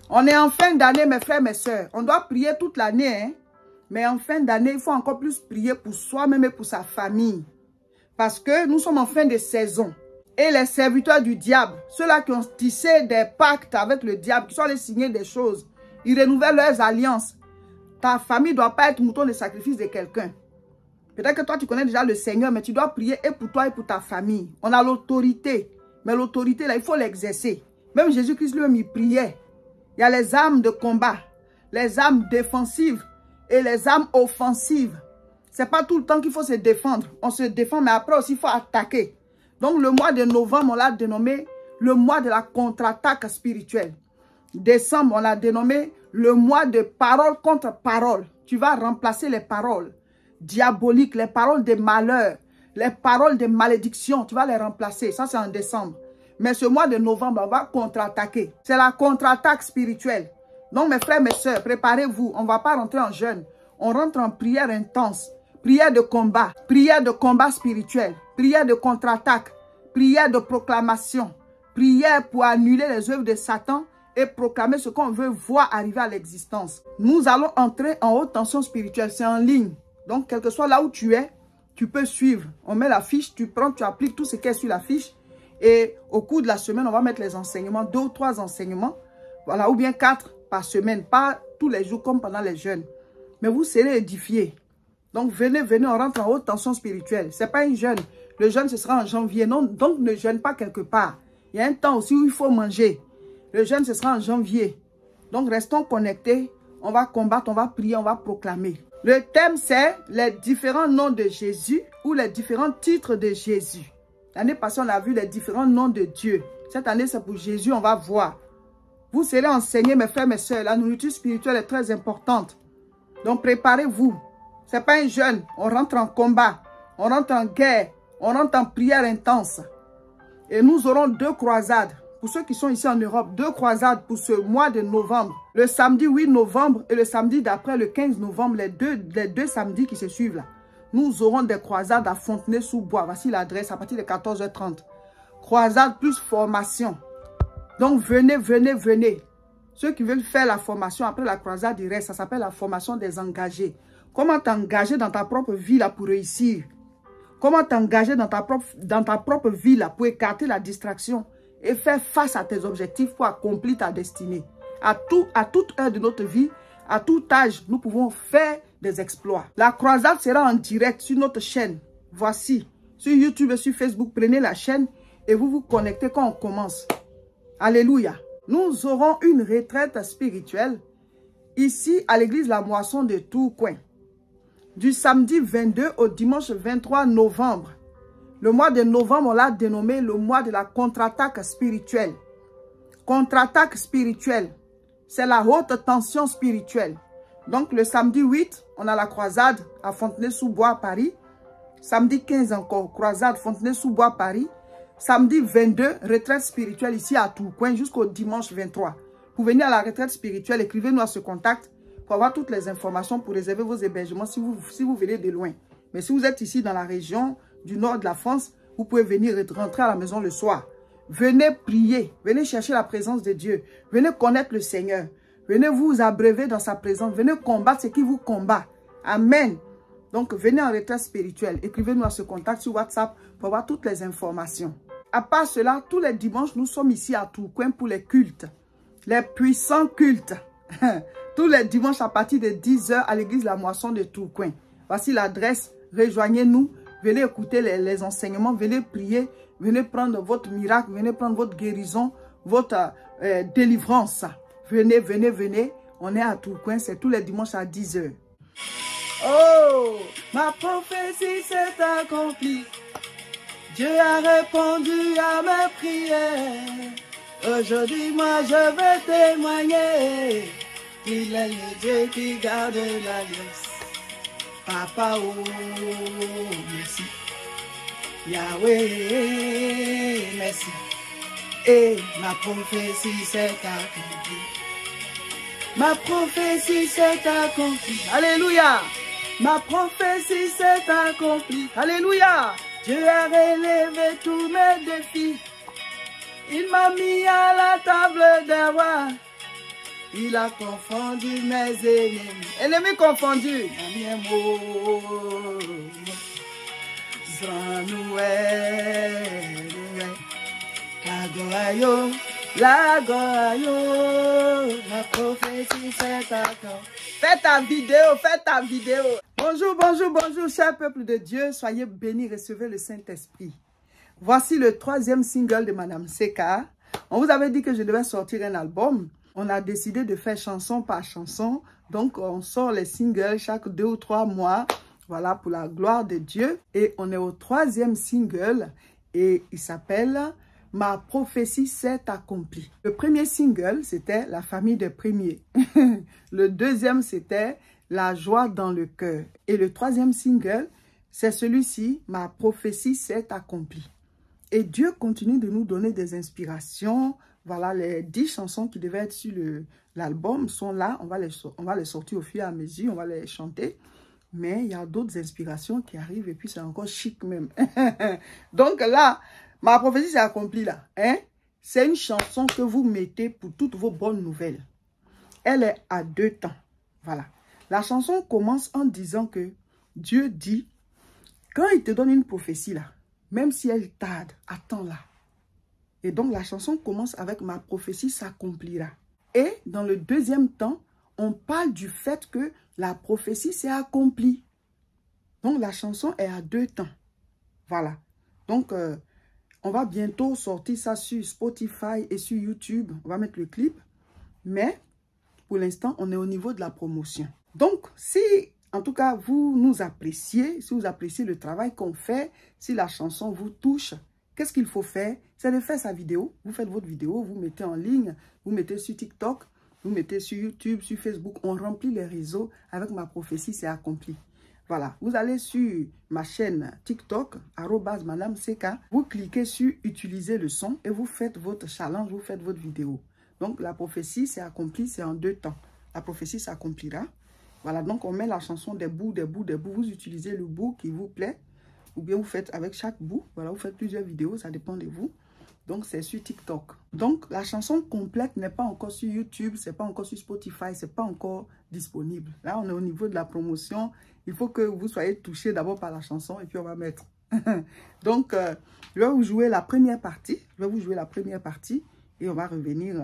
On est en fin d'année, mes frères, mes sœurs. On doit prier toute l'année, hein? Mais en fin d'année, il faut encore plus prier pour soi-même et pour sa famille. Parce que nous sommes en fin de saison. Et les serviteurs du diable, ceux-là qui ont tissé des pactes avec le diable, qui sont allés signer des choses, ils renouvellent leurs alliances. Ta famille ne doit pas être mouton de sacrifice de quelqu'un. Peut-être que toi, tu connais déjà le Seigneur, mais tu dois prier et pour toi et pour ta famille. On a l'autorité. Mais l'autorité, là, il faut l'exercer. Même Jésus-Christ lui-même, il priait. Il y a les armes de combat, les armes défensives et les armes offensives. Ce n'est pas tout le temps qu'il faut se défendre. On se défend, mais après aussi, il faut attaquer. Donc, le mois de novembre, on l'a dénommé le mois de la contre-attaque spirituelle. Décembre, on l'a dénommé le mois de parole contre parole. Tu vas remplacer les paroles diaboliques, les paroles de malheur, les paroles de malédiction. Tu vas les remplacer. Ça, c'est en décembre. Mais ce mois de novembre, on va contre-attaquer. C'est la contre-attaque spirituelle. Donc, mes frères, mes sœurs, préparez-vous. On ne va pas rentrer en jeûne. On rentre en prière intense. Prière de combat spirituel, prière de contre-attaque, prière de proclamation, prière pour annuler les œuvres de Satan et proclamer ce qu'on veut voir arriver à l'existence. Nous allons entrer en haute tension spirituelle, c'est en ligne. Donc, quel que soit là où tu es, tu peux suivre. On met la fiche, tu prends, tu appliques tout ce qui est sur la fiche et au cours de la semaine, on va mettre les enseignements, 2 ou 3 enseignements, voilà, ou bien 4 par semaine, pas tous les jours comme pendant les jeûnes. Mais vous serez édifiés. Donc, venez, on rentre en haute tension spirituelle. Ce n'est pas une jeûne. Le jeûne, ce sera en janvier. Non, donc, ne jeûne pas quelque part. Il y a un temps aussi où il faut manger. Le jeûne, ce sera en janvier. Donc, restons connectés. On va combattre, on va prier, on va proclamer. Le thème, c'est les différents noms de Jésus ou les différents titres de Jésus. L'année passée, on a vu les différents noms de Dieu. Cette année, c'est pour Jésus, on va voir. Vous serez enseignés, mes frères, mes sœurs. La nourriture spirituelle est très importante. Donc, préparez-vous. Ce n'est pas un jeûne, on rentre en combat, on rentre en guerre, on rentre en prière intense. Et nous aurons 2 croisades. Pour ceux qui sont ici en Europe, 2 croisades pour ce mois de novembre. Le samedi 8 novembre et le samedi d'après, le 15 novembre, les deux samedis qui se suivent là. Nous aurons des croisades à Fontenay-sous-Bois. Voici l'adresse à partir de 14h30. Croisade plus formation. Donc venez. Ceux qui veulent faire la formation après la croisade, il reste. Ça s'appelle la formation des engagés. Comment t'engager dans ta propre vie là pour réussir? Comment t'engager dans ta propre vie là pour écarter la distraction et faire face à tes objectifs pour accomplir ta destinée? À toute heure de notre vie, à tout âge, nous pouvons faire des exploits. La croisade sera en direct sur notre chaîne. Voici, sur YouTube et sur Facebook, prenez la chaîne et vous vous connectez quand on commence. Alléluia. Nous aurons une retraite spirituelle ici à l'église La Moisson de Tourcoing. Du samedi 22 au dimanche 23 novembre. Le mois de novembre, on l'a dénommé le mois de la contre-attaque spirituelle. Contre-attaque spirituelle, c'est la haute tension spirituelle. Donc, le samedi 8, on a la croisade à Fontenay-sous-Bois à Paris. Samedi 15 encore, croisade Fontenay-sous-Bois à Paris. Samedi 22, retraite spirituelle ici à Tourcoing jusqu'au dimanche 23. Pour venir à la retraite spirituelle, écrivez-nous à ce contact pour avoir toutes les informations pour réserver vos hébergements si vous venez de loin. Mais si vous êtes ici dans la région du nord de la France, vous pouvez venir rentrer à la maison le soir. Venez prier, venez chercher la présence de Dieu, venez connaître le Seigneur, venez vous abreuver dans sa présence, venez combattre ce qui vous combat. Amen. Donc venez en retraite spirituelle, écrivez-nous à ce contact sur WhatsApp pour avoir toutes les informations. À part cela, tous les dimanches, nous sommes ici à Tourcoing pour les cultes, les puissants cultes. Tous les dimanches à partir de 10 h à l'église La Moisson de Tourcoing. Voici l'adresse, rejoignez-nous, venez écouter les enseignements, venez prier, venez prendre votre miracle, venez prendre votre guérison, votre délivrance. Venez, on est à Tourcoing, c'est tous les dimanches à 10 h. Oh, ma prophétie s'est accomplie, Dieu a répondu à mes prières, aujourd'hui moi je vais témoigner. Il est le Dieu qui garde l'alliance. Papa, oh, merci. Yahweh, merci. Et ma prophétie s'est accomplie. Ma prophétie s'est accomplie. Alléluia. Ma prophétie s'est accomplie. Alléluia. Dieu a relevé tous mes défis. Il m'a mis à la table des rois. Il a confondu mes ennemis. Ennemis confondus. La prophétie c'est d'accord. Fais ta vidéo. Bonjour, bonjour, bonjour, cher peuple de Dieu. Soyez bénis, recevez le Saint-Esprit. Voici le 3e single de Madame Seka. On vous avait dit que je devais sortir un album. On a décidé de faire chanson par chanson. Donc, on sort les singles chaque 2 ou 3 mois. Voilà, pour la gloire de Dieu. Et on est au 3e single. Et il s'appelle « Ma prophétie s'est accomplie ». Le premier single, c'était « La famille des premiers ». Le deuxième, c'était « La joie dans le cœur ». Et le 3e single, c'est celui-ci « Ma prophétie s'est accomplie ». Et Dieu continue de nous donner des inspirations. Voilà, les 10 chansons qui devaient être sur l'album sont là. On va les sortir au fur et à mesure, on va les chanter. Mais il y a d'autres inspirations qui arrivent et puis c'est encore chic même. Donc là, ma prophétie s'est accomplie là. Hein? C'est une chanson que vous mettez pour toutes vos bonnes nouvelles. Elle est à 2 temps. Voilà. La chanson commence en disant que Dieu dit, quand il te donne une prophétie là, même si elle tarde, attends-la. Et donc, la chanson commence avec « Ma prophétie s'accomplira ». Et dans le 2e temps, on parle du fait que la prophétie s'est accomplie. Donc, la chanson est à 2 temps. Voilà. Donc, on va bientôt sortir ça sur Spotify et sur YouTube. On va mettre le clip. Mais, pour l'instant, on est au niveau de la promotion. Donc, si... En tout cas, vous nous appréciez, si vous appréciez le travail qu'on fait, si la chanson vous touche, qu'est-ce qu'il faut faire? C'est de faire sa vidéo. Vous faites votre vidéo, vous mettez en ligne, vous mettez sur TikTok, vous mettez sur YouTube, sur Facebook. On remplit les réseaux avec Ma prophétie, c'est accompli. Voilà, vous allez sur ma chaîne TikTok, @Madame Seka, vous cliquez sur utiliser le son et vous faites votre challenge, vous faites votre vidéo. Donc, la prophétie, c'est accompli, c'est en 2 temps. La prophétie s'accomplira. Voilà, donc on met la chanson des bouts. Vous utilisez le bout qui vous plaît. Ou bien vous faites avec chaque bout. Voilà, vous faites plusieurs vidéos, ça dépend de vous. Donc c'est sur TikTok. Donc la chanson complète n'est pas encore sur YouTube, c'est pas encore sur Spotify, c'est pas encore disponible. Là, on est au niveau de la promotion. Il faut que vous soyez touchés d'abord par la chanson et puis on va mettre. Donc, je vais vous jouer la première partie. Et on va revenir.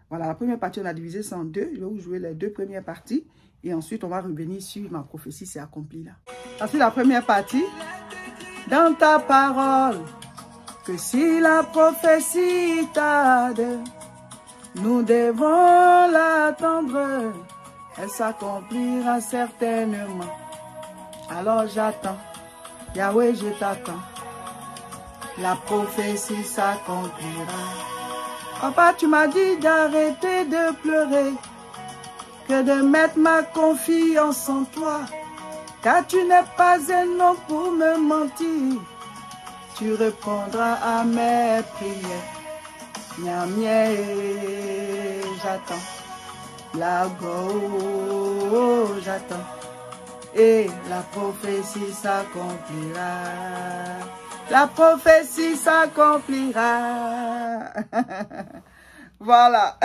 Voilà, la première partie, on a divisé ça en 2. Je vais vous jouer les 2 premières parties. Et ensuite, on va revenir sur Ma prophétie s'est accomplie là. Voici la première partie. Dans ta parole, que si la prophétie tarde, nous devons l'attendre. Elle s'accomplira certainement. Alors j'attends. Yahweh, je t'attends. La prophétie s'accomplira. Papa, tu m'as dit d'arrêter de pleurer, que de mettre ma confiance en toi, car tu n'es pas un homme pour me mentir. Tu répondras à mes prières. Nyamie, j'attends. La go, j'attends. Et la prophétie s'accomplira. La prophétie s'accomplira. Voilà.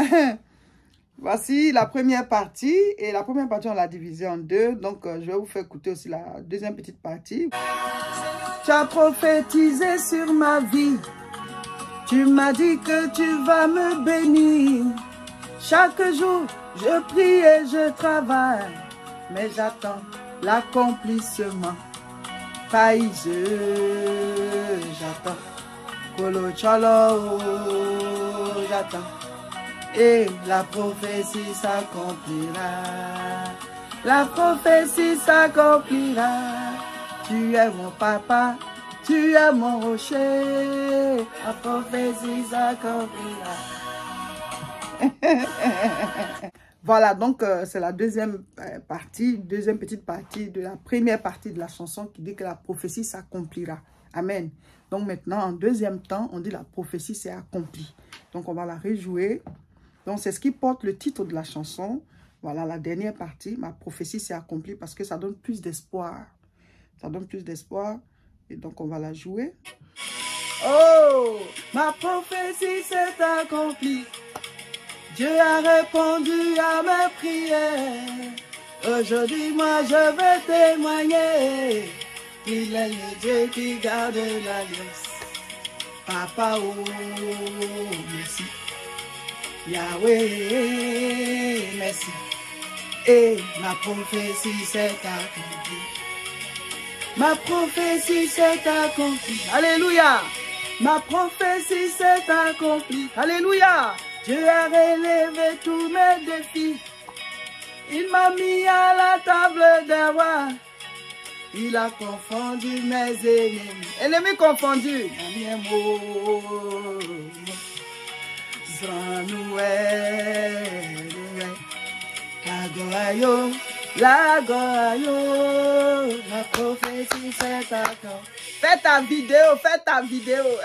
Voici la première partie. Et la première partie, on l'a divisée en 2. Donc, je vais vous faire écouter aussi la deuxième petite partie. Tu as prophétisé sur ma vie. Tu m'as dit que tu vas me bénir. Chaque jour, je prie et je travaille. Mais j'attends l'accomplissement. Païse, j'attends. Kolo cholo, j'attends. Et la prophétie s'accomplira. La prophétie s'accomplira. Tu es mon papa, tu es mon rocher. La prophétie s'accomplira. Voilà, donc c'est la deuxième partie, deuxième petite partie de la première partie de la chanson qui dit que la prophétie s'accomplira. Amen. Donc maintenant, en deuxième temps, on dit la prophétie s'est accomplie. Donc on va la rejouer. Donc c'est ce qui porte le titre de la chanson. Voilà la dernière partie, ma prophétie s'est accomplie, parce que ça donne plus d'espoir. Ça donne plus d'espoir. Et donc on va la jouer. Oh, ma prophétie s'est accomplie. Dieu a répondu à mes prières. Aujourd'hui, moi, je vais témoigner. Il est le Dieu qui garde l'alliance. Papa, oh, merci. Yahweh, merci. Et ma prophétie s'est accomplie. Ma prophétie s'est accomplie. Alléluia. Ma prophétie s'est accomplie. Alléluia. Dieu a relevé tous mes défis. Il m'a mis à la table des rois. Il a confondu mes ennemis. Ennemis confondus. La prophétie s'est accomplie. Fais ta vidéo, fais ta vidéo.